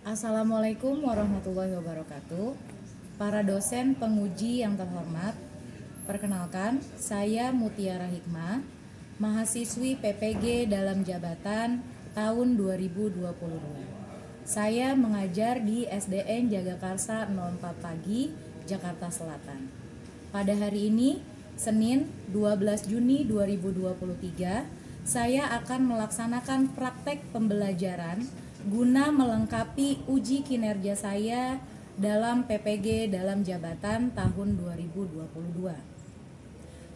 Assalamualaikum warahmatullahi wabarakatuh. Para dosen penguji yang terhormat, perkenalkan, saya Mutiara Hikmah, mahasiswi PPG dalam jabatan tahun 2022. Saya mengajar di SDN Jagakarsa 04 Pagi, Jakarta Selatan. Pada hari ini, Senin 12 Juni 2023, saya akan melaksanakan praktek pembelajaran guna melengkapi uji kinerja saya dalam PPG dalam jabatan tahun 2022.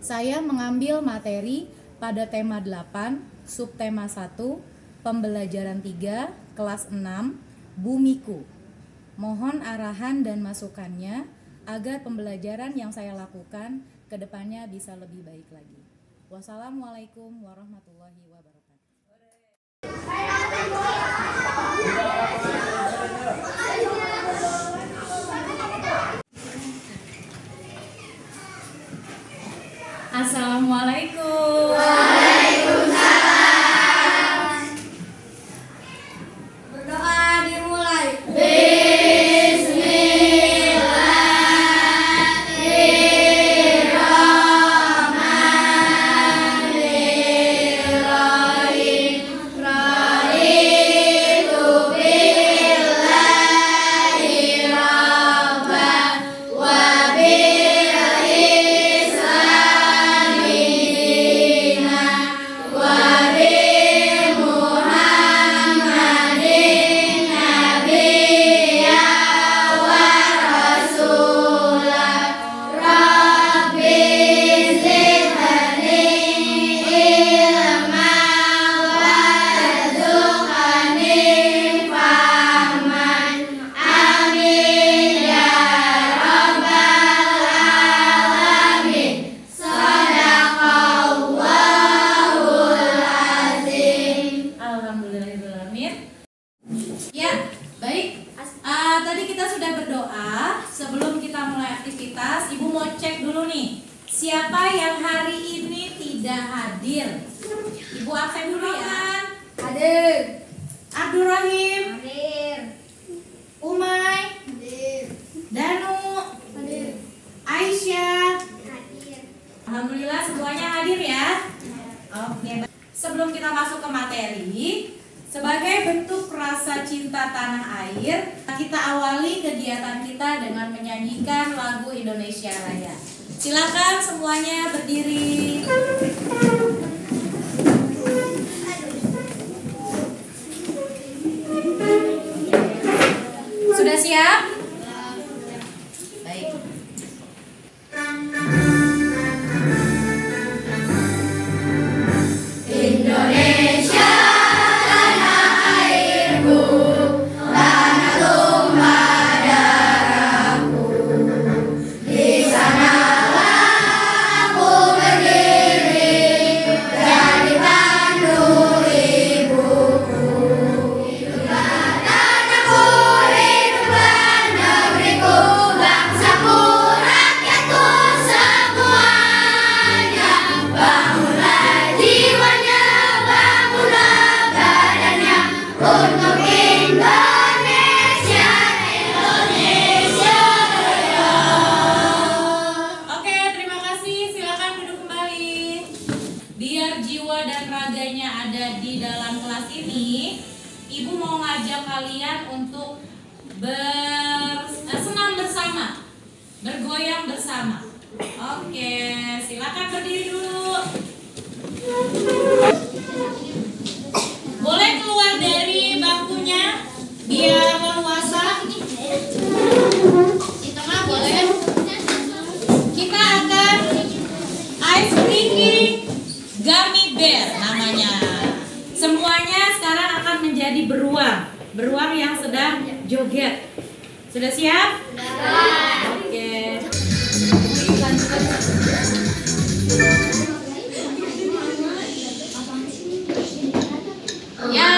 Saya mengambil materi pada tema 8, subtema 1, pembelajaran 3, kelas 6, Bumiku. Mohon arahan dan masukannya agar pembelajaran yang saya lakukan ke depannya bisa lebih baik lagi. Wassalamualaikum warahmatullahi wabarakatuh. Assalamualaikum. Waalaikumsalam. Berdoa dimulai. Tadi kita sudah berdoa. Sebelum kita mulai aktivitas, Ibu mau cek dulu nih, siapa yang hari ini tidak hadir. Ibu absen dulu ya. Hadir. Abdurrahim, Hadir. Umay, Hadir. Danu, Hadir. Aisyah. Hadir. Alhamdulillah semuanya hadir ya. Oke. Sebelum kita masuk ke materi, sebagai bentuk rasa cinta tanah air, kita awali kegiatan kita dengan menyanyikan lagu Indonesia Raya. Silakan semuanya berdiri. Sudah siap? Baik. Indonesia tanah airku, tanah tumpah darahku. Di sanalah aku berdiri, jadi pandu ibuku. Hiduplah tanahku, hiduplah negeriku, bangsaku, rakyatku semuanya. Bangunlah jiwanya, bangunlah badannya untuk Indonesia, Indonesia Raya. Oke, terima kasih. Silakan duduk kembali. Biar jiwa dan raganya ada di dalam kelas ini, Ibu mau ngajak kalian untuk bersenam bersama, bergoyang bersama. Oke, silakan berdiri dulu. Boleh keluar dari bangkunya biar leluasa. Di tengah boleh. Kita akan ice breaking gummy bear namanya. Semuanya sekarang akan menjadi beruang yang sedang joget. Sudah siap? Oke. Ya.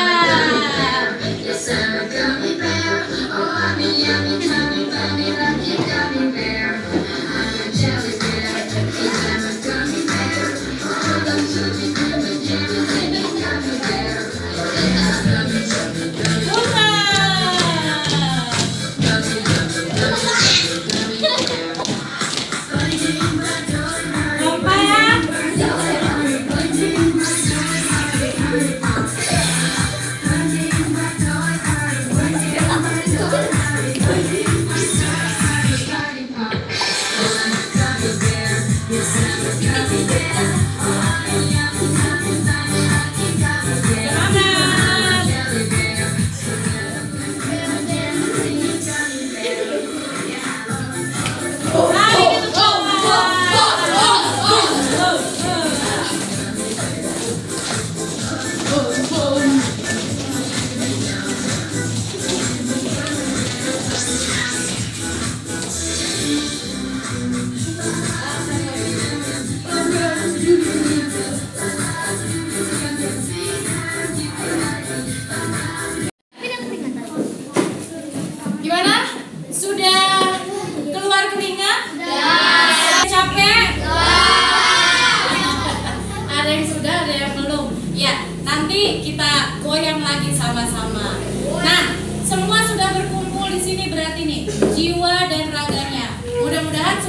Bukan.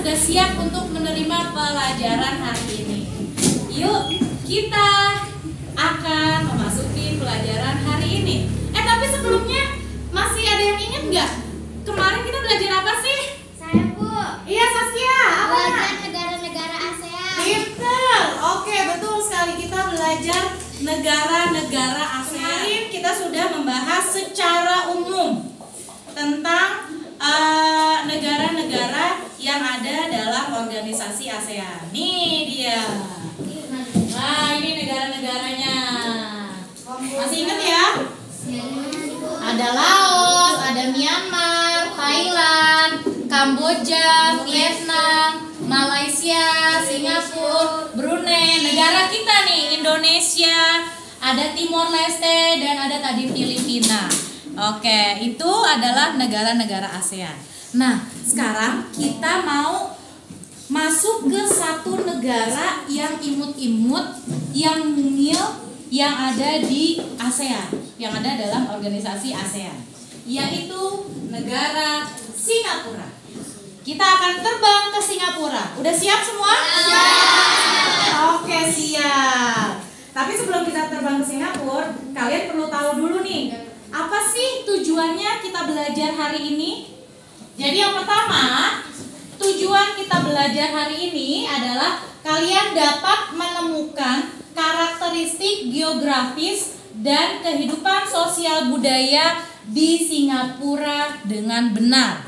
sudah siap untuk menerima pelajaran hari ini. Yuk, kita akan memasuki pelajaran hari ini. Tapi sebelumnya masih ada yang ingat nggak? Kemarin kita belajar apa sih? Saya, Bu. Iya, Saskia. Apa? Belajar negara-negara ASEAN. Betul. Oke, betul sekali. Kita belajar negara-negara ASEAN. Kemarin kita sudah membahas secara umum tentang negara-negara yang ada dalam organisasi ASEAN. Nih dia. Nah, ini negara-negaranya. Masih ingat ya? Ada Laos, ada Myanmar, Thailand, Kamboja, Vietnam, Malaysia, Singapura, Brunei. Negara kita nih, Indonesia, ada Timor Leste, dan ada tadi Filipina. Oke, itu adalah negara-negara ASEAN. Nah, sekarang kita mau masuk ke satu negara yang imut-imut, yang mungil, yang ada di ASEAN, yang ada dalam organisasi ASEAN, yaitu negara Singapura. Kita akan terbang ke Singapura. Udah siap semua? Siap. Oke, siap. Tapi sebelum kita terbang ke Singapura, kalian perlu tahu dulu nih, apa sih tujuannya kita belajar hari ini? Jadi yang pertama, tujuan kita belajar hari ini adalah kalian dapat menemukan karakteristik geografis dan kehidupan sosial budaya di Singapura dengan benar.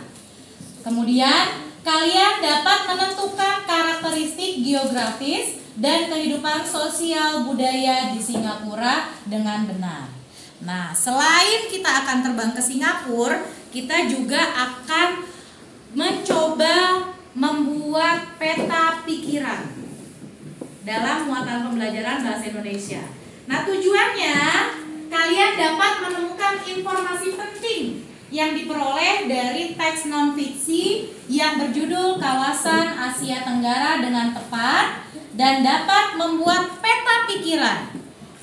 Kemudian, kalian dapat menentukan karakteristik geografis dan kehidupan sosial budaya di Singapura dengan benar. Nah, selain kita akan terbang ke Singapura, kita juga akan mencoba membuat peta pikiran dalam muatan pembelajaran bahasa Indonesia. Nah, tujuannya kalian dapat menemukan informasi penting yang diperoleh dari teks non-fiksi yang berjudul Kawasan Asia Tenggara dengan tepat dan dapat membuat peta pikiran.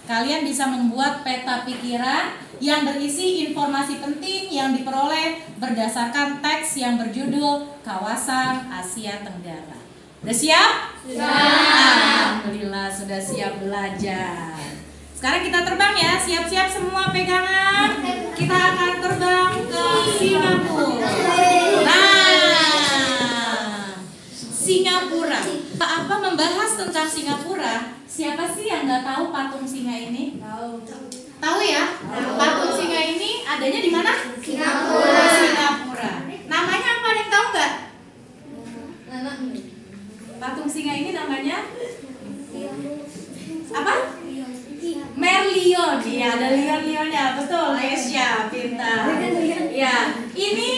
Kalian bisa membuat peta pikiran yang berisi informasi penting yang diperoleh berdasarkan teks yang berjudul Kawasan Asia Tenggara. Udah siap? Alhamdulillah sudah siap belajar. Sekarang kita terbang ya, siap-siap semua pegangan. Kita akan terbang ke Singapura. Nah, Singapura. Apa membahas tentang Singapura? Siapa sih yang nggak tahu patung singa ini? Tahu ya? Patung singa ini adanya di mana? Singapura. Singapura. Namanya apa? Ada yang tahu nggak? Patung singa ini namanya apa? Merlion. Iya, ada lion-lionnya. Betul, Lesya, pintar. Ya, ini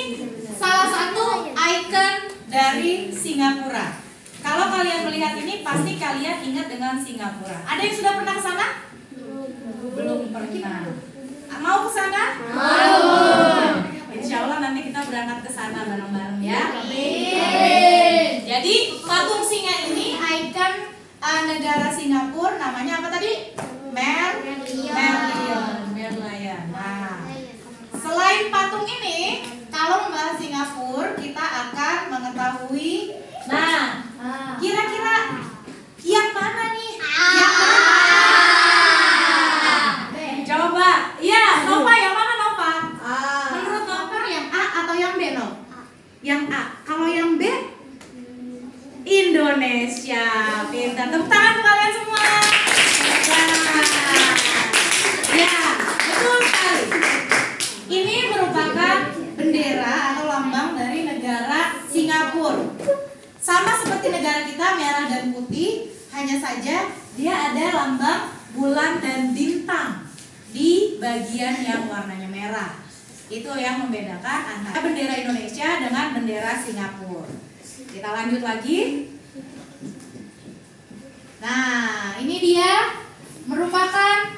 salah satu ikon dari Singapura. Kalau kalian melihat ini, pasti kalian ingat dengan Singapura. Ada yang sudah pernah ke sana? Belum pernah. Mau ke sana? Mau. Insya Allah nanti kita berangkat ke sana bareng-bareng ya. Amin. Jadi patung singa ini ikon negara Singapura, namanya apa tadi? Merlion. Nah, selain patung ini, kalau membahas Singapura, kita akan mengetahui. Nah, kira-kira yang mana nih? Yang mana? Coba. Iya, Nova, yang mana Nova? Menurut Nova yang A atau yang B, Nova? Yang A. Kalau yang B? Indonesia. Pintar. Tepuk tangan untuk kalian semua. Ya, betul sekali. Ini merupakan bendera atau lambang dari negara Singapura. Sama seperti negara kita, merah dan putih, hanya saja dia ada lambang bulan dan bintang di bagian yang warnanya merah. Itu yang membedakan antara bendera Indonesia dengan bendera Singapura. Kita lanjut lagi. Nah, ini dia merupakan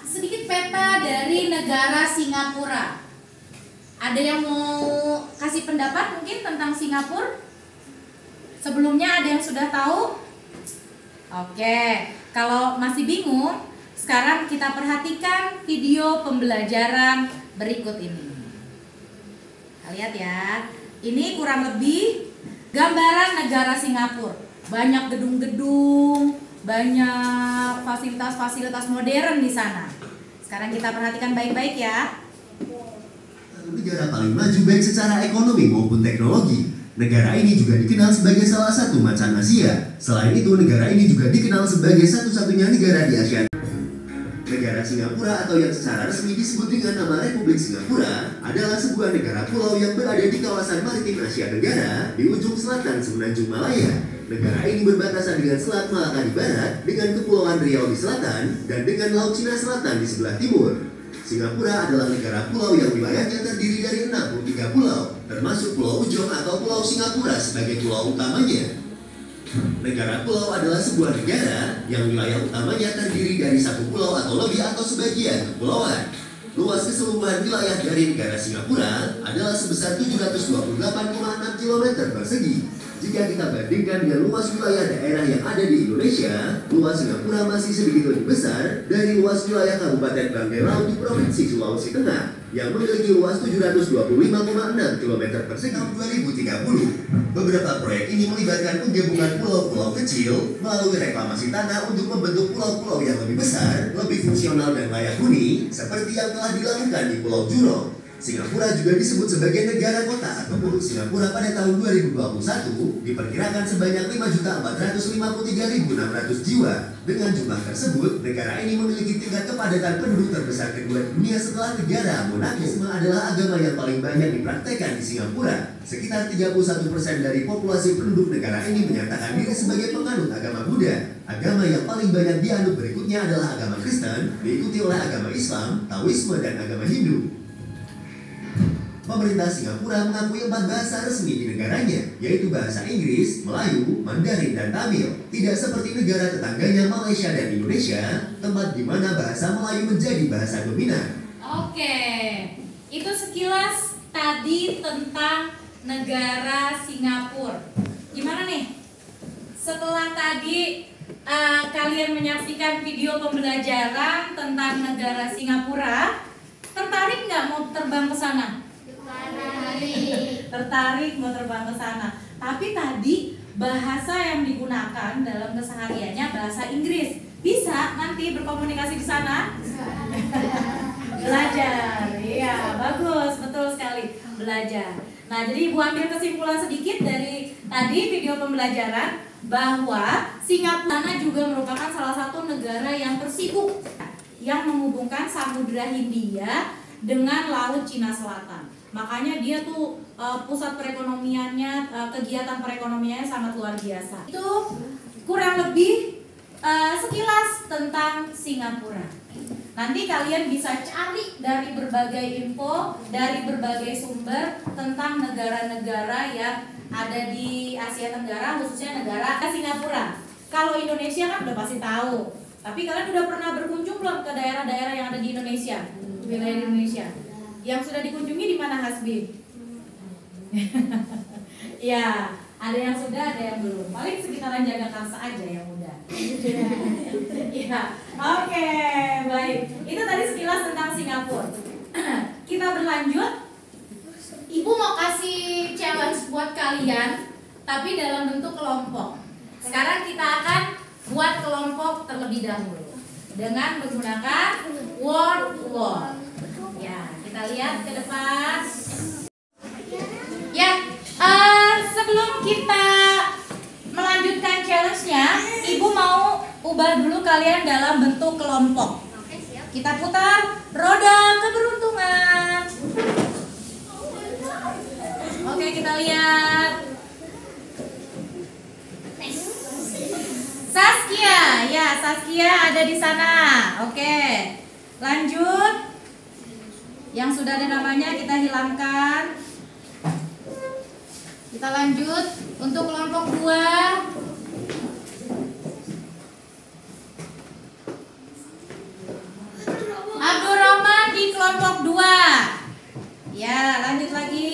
sedikit peta dari negara Singapura. Ada yang mau kasih pendapat mungkin tentang Singapura? Sebelumnya ada yang sudah tahu? Oke, kalau masih bingung, sekarang kita perhatikan video pembelajaran berikut ini. Kita lihat ya. Ini kurang lebih gambaran negara Singapura. Banyak gedung-gedung, banyak fasilitas-fasilitas modern di sana. Sekarang kita perhatikan baik-baik ya. Negara paling maju baik secara ekonomi maupun teknologi. Negara ini juga dikenal sebagai salah satu macan Asia. Selain itu, negara ini juga dikenal sebagai satu-satunya negara di Asia. Negara Singapura atau yang secara resmi disebut dengan nama Republik Singapura adalah sebuah negara pulau yang berada di kawasan maritim Asia Tenggara di ujung selatan Semenanjung Malaya. Negara ini berbatasan dengan Selat Malaka di barat, dengan Kepulauan Riau di selatan, dan dengan Laut Cina Selatan di sebelah timur. Singapura adalah negara pulau yang wilayahnya terdiri dari 63 pulau, termasuk Pulau Ujong atau Pulau Singapura sebagai pulau utamanya. Negara pulau adalah sebuah negara yang wilayah utamanya terdiri dari satu pulau atau lebih atau sebagian kepulauan. Luas keseluruhan wilayah dari negara Singapura adalah sebesar 728,6 km persegi. Jika kita bandingkan dengan luas wilayah daerah yang ada di Indonesia, luas Singapura masih sedikit lebih besar dari luas wilayah Kabupaten Banggai Laut di Provinsi Sulawesi Tengah yang memiliki luas 725,6 km persegi tahun 2030. Beberapa proyek ini melibatkan penggabungan pulau-pulau kecil melalui reklamasi tanah untuk membentuk pulau-pulau yang lebih besar, lebih fungsional dan layak huni, seperti yang telah dilakukan di Pulau Jurong. Singapura juga disebut sebagai negara kota atau penduduk Singapura pada tahun 2021 diperkirakan sebanyak 5.453.600 jiwa. Dengan jumlah tersebut, negara ini memiliki tingkat kepadatan penduduk terbesar kedua di dunia setelah negara Monaco. Islam adalah agama yang paling banyak dipraktekkan di Singapura. Sekitar 31% dari populasi penduduk negara ini menyatakan diri sebagai penganut agama Buddha. Agama yang paling banyak dianut berikutnya adalah agama Kristen, diikuti oleh agama Islam, Taoisme, dan agama Hindu. Pemerintah Singapura mengakui 4 bahasa resmi di negaranya, yaitu bahasa Inggris, Melayu, Mandarin, dan Tamil. Tidak seperti negara tetangganya Malaysia dan Indonesia, tempat di mana bahasa Melayu menjadi bahasa dominan. Oke, itu sekilas tadi tentang negara Singapura. Gimana nih? Setelah tadi kalian menyaksikan video pembelajaran tentang negara Singapura, tertarik nggak mau terbang ke sana? Tertarik mau terbang ke sana. Tapi tadi bahasa yang digunakan dalam kesehariannya bahasa Inggris. Bisa nanti berkomunikasi di sana? Belajar. Iya, bagus, betul sekali. Belajar. Nah, jadi Ibu ambil kesimpulan sedikit dari tadi video pembelajaran bahwa Singapura juga merupakan salah satu negara yang tersibuk yang menghubungkan Samudra Hindia dengan Laut Cina Selatan. Makanya dia tuh pusat perekonomiannya, kegiatan perekonomiannya sangat luar biasa. Itu kurang lebih sekilas tentang Singapura. Nanti kalian bisa cari dari berbagai info, dari berbagai sumber tentang negara-negara yang ada di Asia Tenggara, khususnya negara Singapura. Kalau Indonesia kan udah pasti tahu. Tapi kalian udah pernah berkunjung belum ke daerah-daerah yang ada di Indonesia? Wilayah di Indonesia. Yang sudah dikunjungi di mana, Hasbi? Ya, ada yang sudah, ada yang belum. Paling sekitaran Jagakarsa aja yang udah. Ya, oke, baik. Itu tadi sekilas tentang Singapura. Kita berlanjut. Ibu mau kasih challenge buat kalian, tapi dalam bentuk kelompok. Sekarang kita akan buat kelompok terlebih dahulu dengan menggunakan word. Ya, kita lihat ke depan. Ya, sebelum kita melanjutkan challenge-nya, Ibu mau ubah dulu kalian dalam bentuk kelompok. Kita putar roda keberuntungan. Oke, kita lihat. Saskia, ya Saskia ada di sana. Oke, lanjut. Yang sudah ada namanya kita hilangkan. Kita lanjut untuk kelompok 2. Abdurrahman di kelompok 2. Ya, lanjut lagi.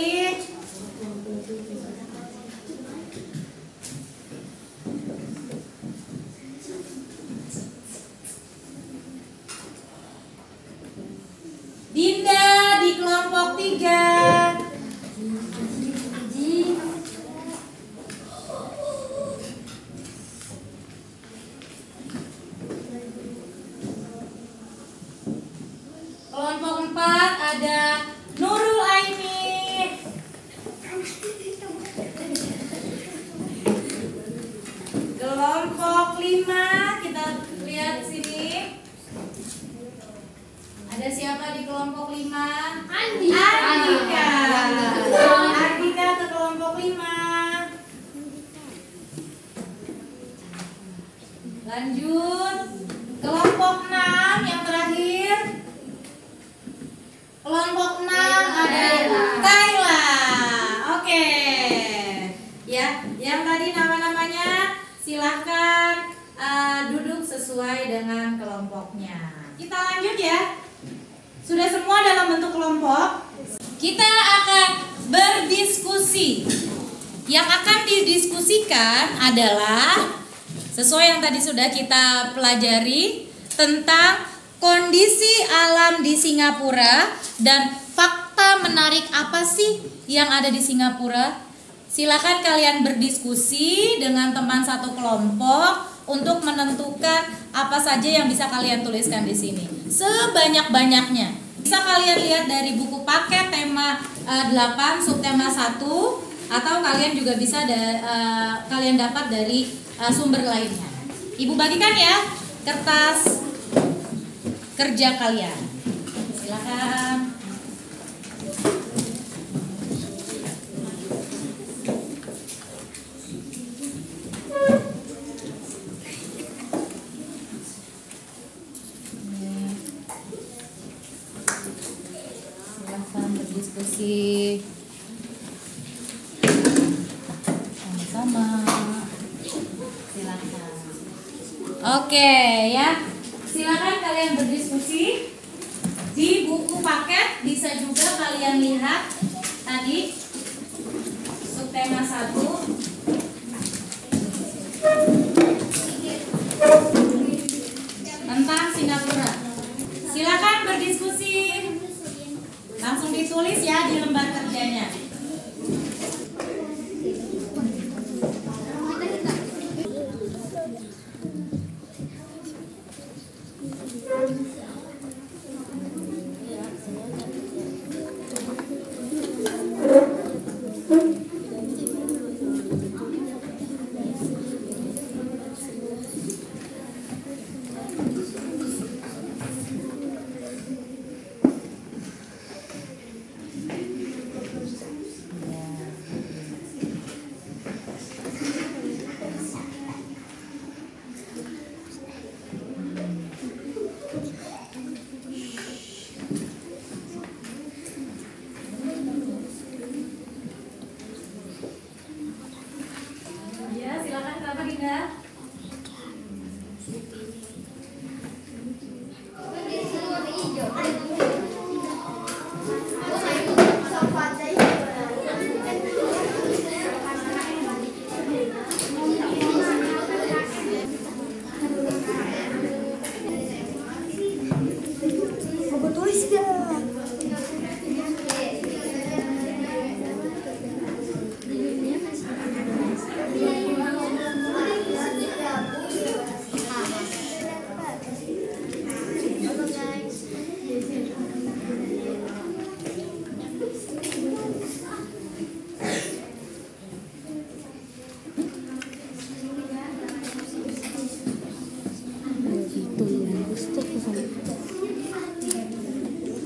Dinda di kelompok 3. 5, kita lihat sini. Ada siapa di kelompok 5? Andika. Andika ke kelompok 5. Lanjut. Kelompok 6 yang terakhir. Kelompok 6 ada Kayla. Oke. Ya, yang tadi nama-namanya silahkan duduk sesuai dengan kelompoknya. Kita lanjut ya. Sudah semua dalam bentuk kelompok. Kita akan berdiskusi. Yang akan didiskusikan adalah sesuai yang tadi sudah kita pelajari tentang kondisi alam di Singapura dan fakta menarik apa sih yang ada di Singapura. Silakan kalian berdiskusi dengan teman satu kelompok untuk menentukan apa saja yang bisa kalian tuliskan di sini. Sebanyak-banyaknya. Bisa kalian lihat dari buku paket tema 8 subtema 1 atau kalian juga bisa kalian dapat dari sumber lainnya. Ibu bagikan ya kertas kerja kalian. Silakan. Silakan berdiskusi sama-sama. Silakan. Oke ya. Silakan kalian berdiskusi di buku paket, bisa juga kalian lihat tadi subtema 1 tentang Singapura. Silakan berdiskusi, langsung ditulis ya di lembar kerjanya.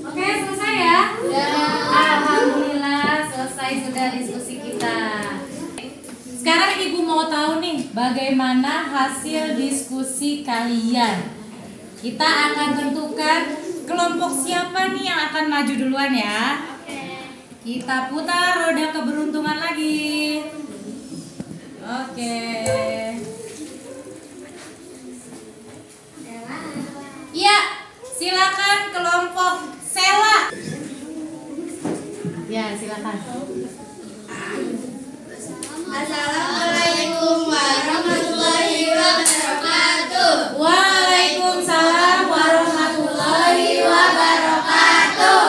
Oke, selesai ya? Alhamdulillah selesai sudah diskusi kita. Sekarang Ibu mau tahu nih bagaimana hasil diskusi kalian. Kita akan tentukan kelompok siapa nih yang akan maju duluan ya. Kita putar roda keberuntungan lagi. Oke. Iya, silakan kelompok Sela. Ya, silakan. Assalamualaikum warahmatullahi wabarakatuh. Waalaikumsalam warahmatullahi wabarakatuh.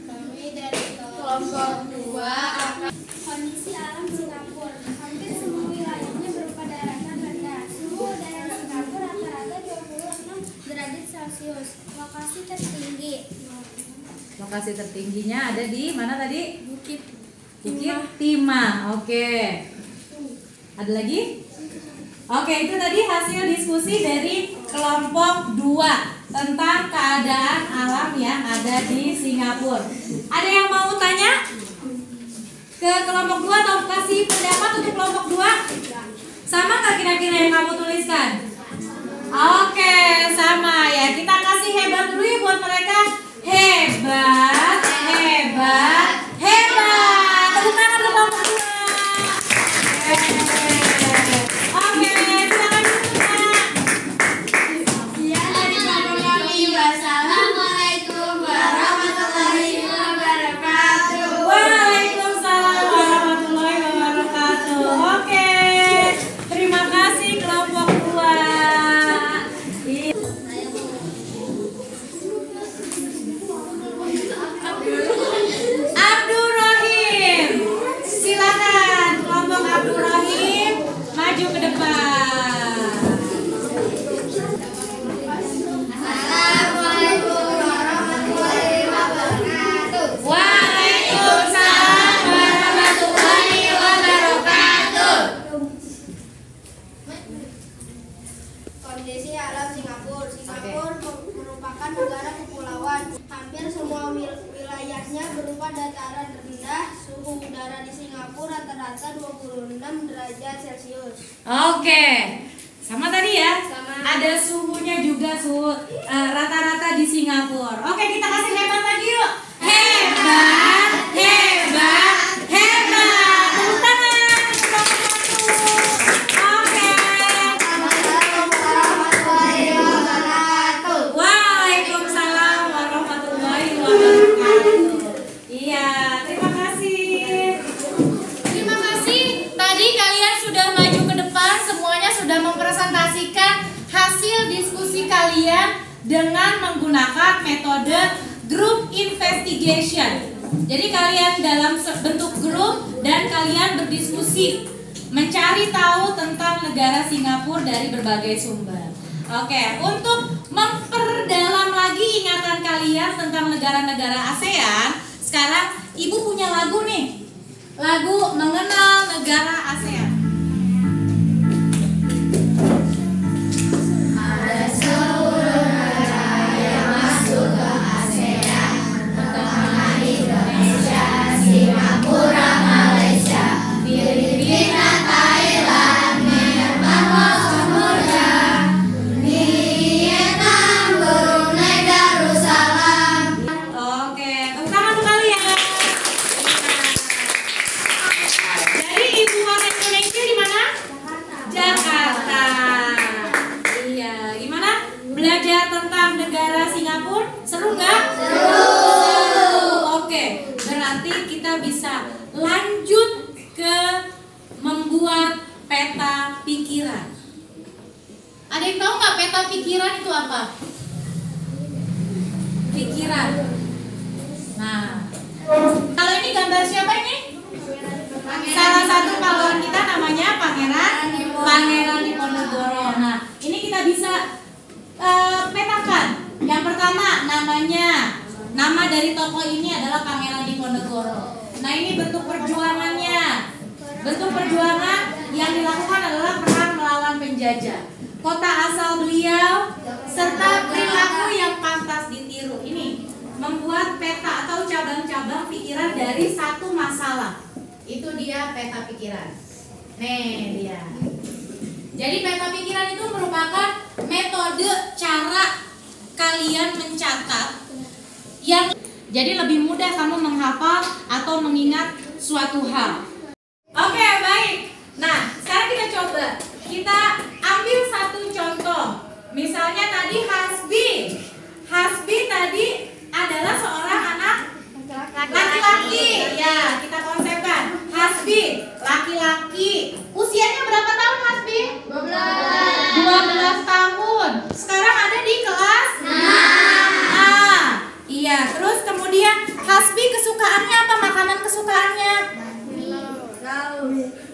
Kami dari kelompok 2 akan kondisi alam Singapura. Hampir semua wilayahnya berupa daratan rendah. Suhu udara Singapura rata-rata 26 derajat Celcius. Lokasi tertinggi. Lokasi tertingginya ada di mana tadi? Bukit Bukit Timah. Oke. Ada lagi? Oke, itu tadi hasil diskusi dari kelompok 2 tentang keadaan alam yang ada di Singapura. Ada yang mau tanya ke kelompok 2 atau kasih pendapat untuk kelompok 2? Sama nggak kira-kira yang kamu tuliskan? Oke, sama ya. Kita kasih hebat dulu ya buat mereka. Hebat, hebat, hebat. Tepuk tangan untuk kelompok 2. Oke, silakan dulu, Kak. Assalamualaikum warahmatullahi wabarakatuh. Waalaikumsalam warahmatullahi wabarakatuh. Oke, terima kasih kelompok 2. Abdul Rahim, silakan kelompok Abdul Rahim maju ke depan. Assalamualaikum warahmatullahi wabarakatuh. Waalaikumsalam warahmatullahi wabarakatuh. Kondisi alam Singapura. Singapura merupakan negara kepulauan. Hampir semua wilayahnya berupa dataran rendah. Suhu udara di Singapura rata-rata 26 derajat Celcius. Oke, sama tadi ya. Sama. Ada suhunya juga, suhu rata-rata di Singapura. Oke, kita kasih hebat lagi yuk. Hebat, hebat, hebat. Tepuk tangan. Oke. Warahmatullahi wabarakatuh. Waalaikumsalam warahmatullahi wabarakatuh. Iya, terima kasih. Terima kasih. Tadi kalian sudah maju ke depan, semuanya sudah mempresentasikan hasil diskusi kalian dengan menggunakan metode group investigation. Jadi kalian dalam bentuk grup dan kalian berdiskusi mencari tahu tentang negara Singapura dari berbagai sumber. Oke, untuk memperdalam lagi ingatan kalian tentang negara-negara ASEAN, sekarang Ibu punya lagu nih. Lagu mengenal negara ASEAN. Ada 10 negara yang masuk ke ASEAN. Pertama Indonesia, Singapura, Malaysia, Filipina, Thailand, Myanmar, Kamboja, Vietnam, Brunei, Darussalam. Oke, tepuk tangan untuk kalian. Dari ibu kota Indonesia di mana? Jakarta. Iya, gimana? Belajar tentang negara Singapura seru nggak? Seru. Oke, berarti kita bisa lanjut ke membuat peta pikiran. Ada yang tahu nggak peta pikiran itu apa? Pikiran. Nah, kalau ini gambar siapa ini? Salah satu pahlawan kita namanya Pangeran Diponegoro. Nah, ini kita bisa petakan. Yang pertama nama dari tokoh ini adalah Pangeran Diponegoro. Nah, ini bentuk perjuangannya. Bentuk perjuangan yang dilakukan adalah perang melawan penjajah. Kota asal beliau serta perilaku yang pantas ditiru. Ini membuat peta atau cabang-cabang pikiran dari satu masalah. Itu dia peta pikiran. Nih dia. Jadi peta pikiran itu merupakan metode cara kalian mencatat yang jadi lebih mudah kamu menghafal atau mengingat suatu hal. Oke, baik. Nah, sekarang kita coba. Kita ambil satu contoh. Misalnya tadi Hasbi. Hasbi tadi adalah seorang anak laki-laki. Ya, kita konsepkan. Hasbi, laki-laki. Usianya berapa tahun Hasbi? 12 tahun. Sekarang ada di kelas 6. Iya, terus kemudian Hasbi kesukaannya apa? Makanan kesukaannya?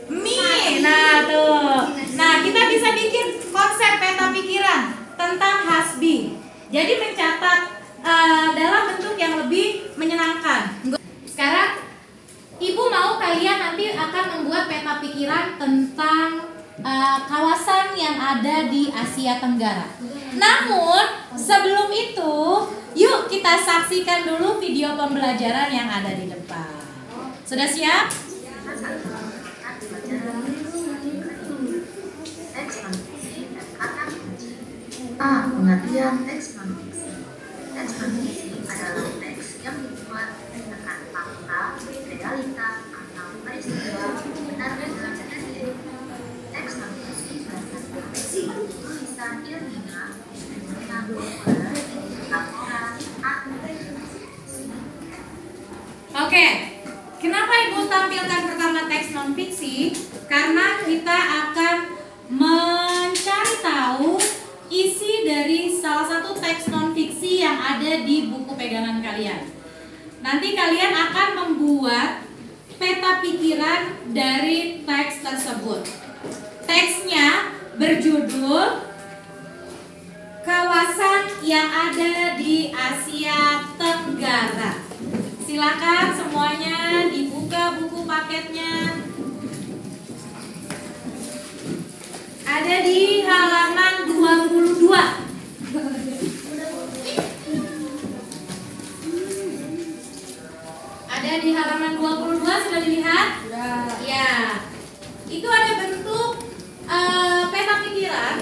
Mie. Nah, tuh. Nah, kita bisa bikin konsep peta pikiran tentang Hasbi. Jadi mencatat dalam bentuk yang lebih menyenangkan. Sekarang Ibu mau kalian nanti akan membuat peta pikiran tentang kawasan yang ada di Asia Tenggara. Namun sebelum itu, yuk kita saksikan dulu video pembelajaran yang ada di depan. Sudah siap? A. Pengertian teks non-fiksi. Teks non-fiksi adalah teks yang dibuat berdasarkan fakta, realita, atau peristiwa benar dalam terjadi. Teks non-fiksi berdasarkan tulisan ilmiah, tulisan populer, laporan, atau Oke, kenapa Ibu tampilkan pertama teks non-fiksi? Karena kita akan mencari tahu isi dari salah satu teks non-fiksi yang ada di buku pegangan kalian. Nanti kalian akan membuat peta pikiran dari teks tersebut. Teksnya berjudul Kawasan yang ada di Asia Tenggara. Silakan semuanya dibuka buku paketnya. Ada di halaman 22. Ada di halaman 22, sudah dilihat? Ya. Itu ada bentuk peta pikiran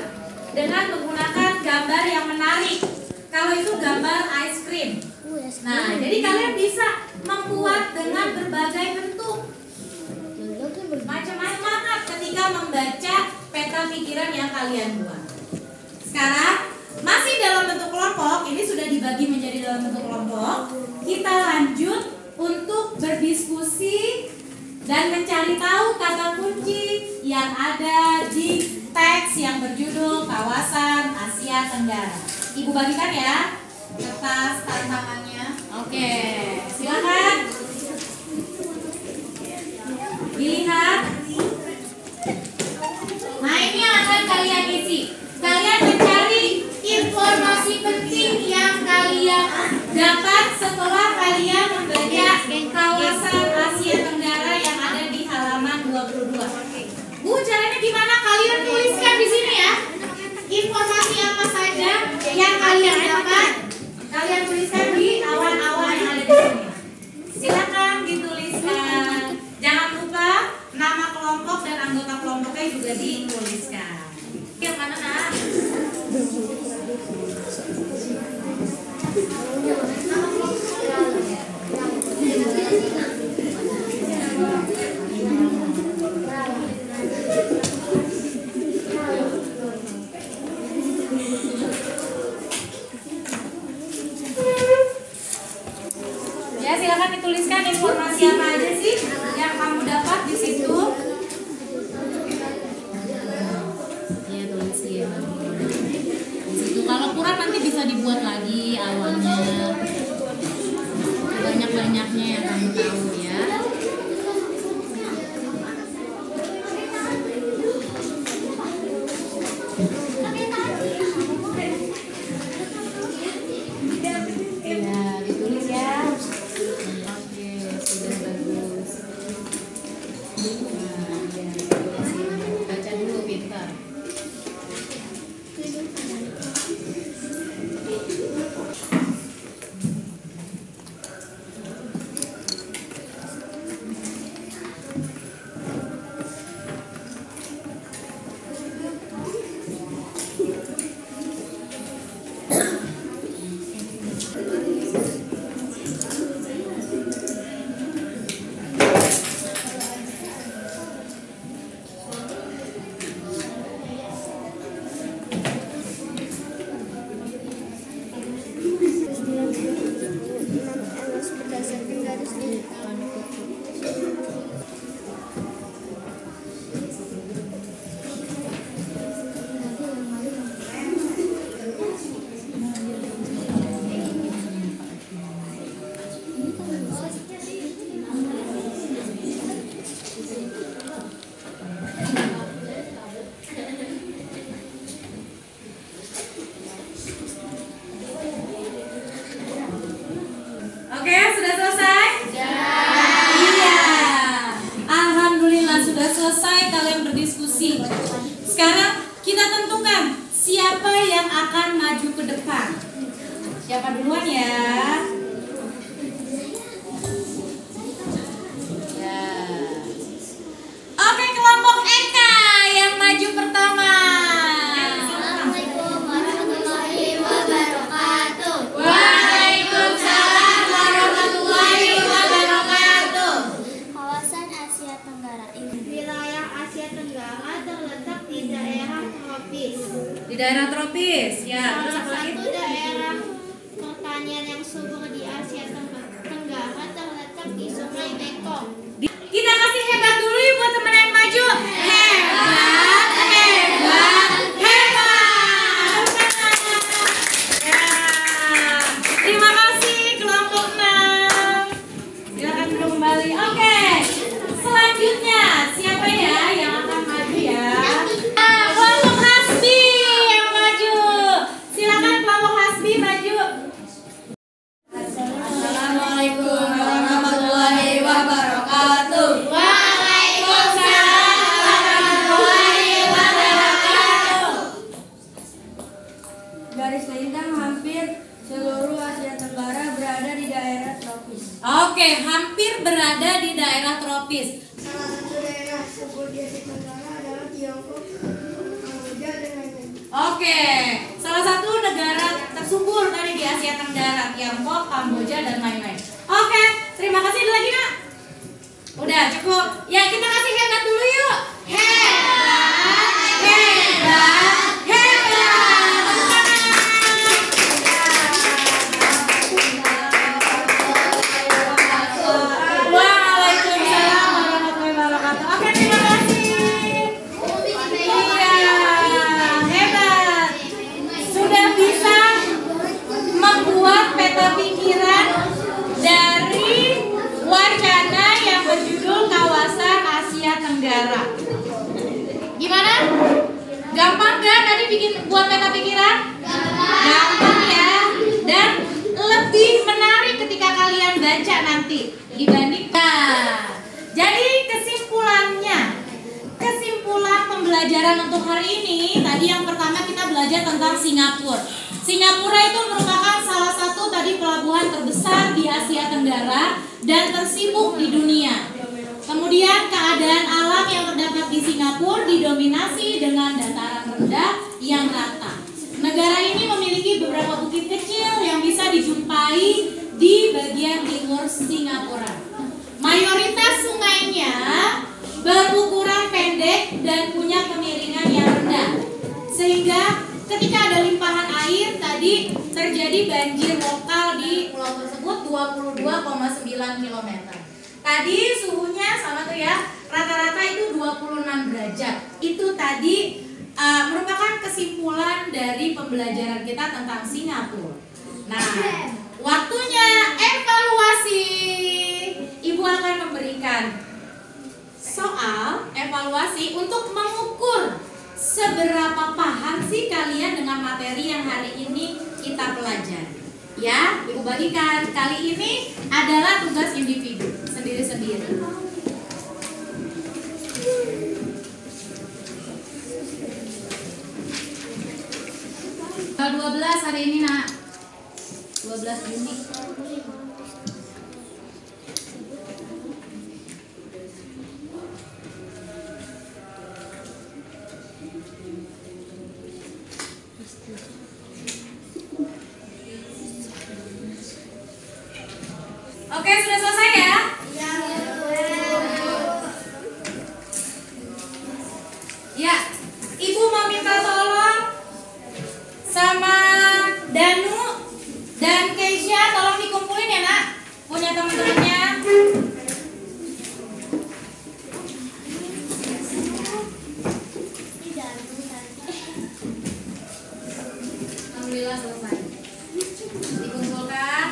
dengan menggunakan gambar yang menarik. Kalau itu gambar ice cream. Nah, jadi kalian bisa membuat dengan berbagai bentuk. Macam-macam ketika membaca peta pikiran yang kalian buat. Sekarang masih dalam bentuk kelompok, ini sudah dibagi menjadi dalam bentuk kelompok. Kita lanjut untuk berdiskusi dan mencari tahu kata kunci yang ada di teks yang berjudul Kawasan Asia Tenggara. Ibu bagikan ya kertas tantangannya. Oke, silakan dilihat. Nah, ini yang akan kalian isi. Kalian mencari informasi penting yang kalian dapat setelah kalian membaca Kawasan Asia Tenggara yang ada di halaman 22. Bu, caranya gimana? Kalian tuliskan di sini ya. Informasi apa saja yang kalian dapat, kalian tuliskan di awan-awan yang ada di sini. Silakan dituliskan. Jangan lupa nama kelompok dan anggota kelompoknya juga dituliskan. Yang mana, Nak? Ya, silakan dituliskan informasi apa aja sih yang kamu dapat di situ. Ya, tulisin di situ. Kalau kurang nanti bisa dibuat lagi awalnya. sudah selesai kalian berdiskusi. Sekarang kita tentukan siapa yang akan maju ke depan. Siapa duluan ya? Oke, kelompok Eka yang maju pertama. Assalamualaikum warahmatullahi wabarakatuh. Waalaikumsalam warahmatullahi wabarakatuh. Kawasan Asia Tenggara. Wilayah Asia Tenggara terletak di daerah tropis. Di daerah tropis, ya. Terus Salah apa lagi? satu daerah pertanian yang subur di Asia Tenggara terletak di Sungai Mekong. Kita kasih hebat dulu ya buat teman yang maju. Hebat, hebat, hebat. Ya. Terima kasih kelompok 6. Silakan duduk kembali. Oke. Selanjutnya siapa ya yang akan maju ya? Kelompok Hasbi yang maju. Silakan kelompok Hasbi maju. Assalamualaikum warahmatullahi wabarakatuh. Waalaikumsalam warahmatullahi wabarakatuh. Garis lintang hampir seluruh Asia Tenggara berada di daerah tropis. Oke, hampir berada di daerah tropis. Salah satu daerah subur di Asia Tenggara adalah Tiongkok, Kamboja, dan lain-lain. Oke, salah satu negara tersubur tadi di Asia Tenggara, Tiongkok, Kamboja, dan lain-lain. Oke, terima kasih. Ada lagi nak? Udah cukup. Ya, kita kasih hebat dulu yuk. Hebat, hebat, hebat. Waalaikumsalam warahmatullahi wabarakatuh. Oke, terima kasih. Iya, hebat. Sudah bisa membuat peta pikiran dari wacana yang berjudul Kawasan Asia Tenggara. Gimana? Gampang gak tadi buat peta pikiran? Gampang ya. Dan lebih menarik ketika kalian baca nanti dibandingkan. Jadi kesimpulan pembelajaran untuk hari ini, tadi yang pertama kita belajar tentang Singapura. Singapura itu merupakan salah satu tadi pelabuhan terbesar di Asia Tenggara dan tersibuk di dunia. Kemudian keadaan alam yang terdapat di Singapura didominasi dengan dataran rendah yang rata. Negara ini memiliki beberapa bukit kecil yang bisa dijumpai di bagian timur Singapura. Mayoritas sungainya berukuran pendek dan punya kemiringan yang rendah. Sehingga ketika ada limpahan air tadi terjadi banjir lokal di pulau tersebut 22,9 km. Tadi suhunya sama tuh ya, rata-rata itu 26 derajat. Itu tadi merupakan kesimpulan dari pembelajaran kita tentang Singapura. Nah, waktunya evaluasi. Ibu akan memberikan soal evaluasi untuk mengukur seberapa paham sih kalian dengan materi yang hari ini kita pelajari. Ya, Ibu bagikan. Kali ini adalah tugas individu sendiri-sendiri. Tanggal 12 hari ini nak, 12 Juni. Oke, sudah selesai ya? Ya, Ibu mau minta tolong sama Danu dan Keisha, tolong dikumpulin ya nak, punya teman-temannya. Alhamdulillah selesai. Dikumpulkan.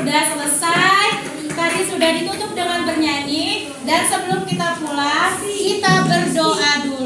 sudah selesai. Tadi sudah ditutup dengan bernyanyi. Dan sebelum kita pulang, kita berdoa dulu.